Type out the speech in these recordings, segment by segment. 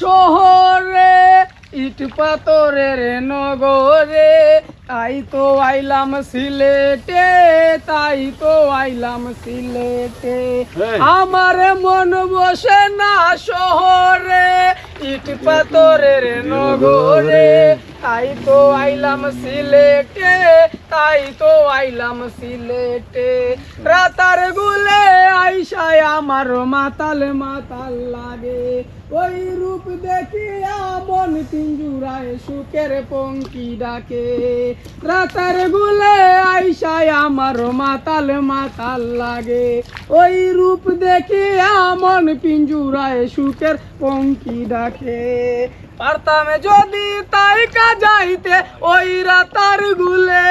শহরে ইট পাথরের নগরে, তাই তো আইলাম সিলেটে, তাই তো আইলাম সিলেটে। আমার মন বসে না শহরে ইট পাথরের নগরে, তাই তো আইলাম সিলেটে, তাই তো আইলাম সিলেটে। রাতার গুলে আইসায় আমার মাতাল মাতাল লাগে, ওই রূপ দেখিয়া মন পিঞ্জুরায় সুখের পঙ্কি ডাকে। রাতার গুলে আইসায় আমার মাতাল মাতাল লাগে, ওই রূপ দেখিয়া মন পিঞ্জুরায় সুখের পঙ্কি ডাকে। পারতাম যদি তাই যাইতে ওই রাতার গুলে,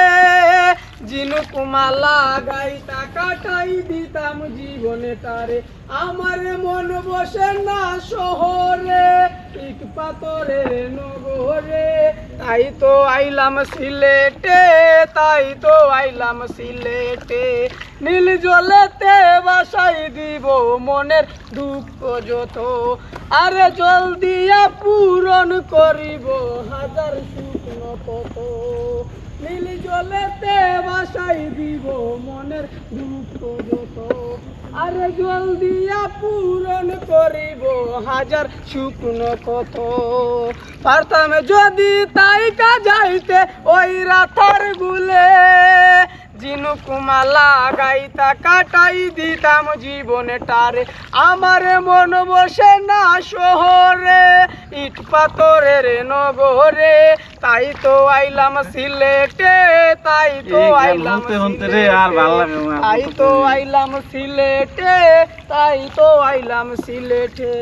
জিনুক মালা গাইতা কাটাই দিতাম জীবনে তারে। আমার মন বসে না শহরে ইট পাথরের নগরে, তাই তো আইলাম সিলেটে, তাই তো আইলাম সিলেটে। নীল জলেতে বাসাই দিব মনের দুঃখ যত, আরে জল দিয়া পূরণ করিব হাজার শুকনো কত। নীল জলেতে বাসাই দিব মনের দুঃখ যত, আরে জল দিয়া পূরণ করিব হাজার শুকনো কত। পারতাম যদি তাই যাইতে ওই রাতার গুলে, জিনুক মালা গাইতা কাটাই দিতাম জীবনে টারে। আমার মন বসে না শহরে ইট পাথরের নগরে, তাই তো আইলাম সিলেটে, তাই তো আইলাম সিলেটে, তাই তো আইলাম সিলেটে, তাই তো আইলাম সিলেটে।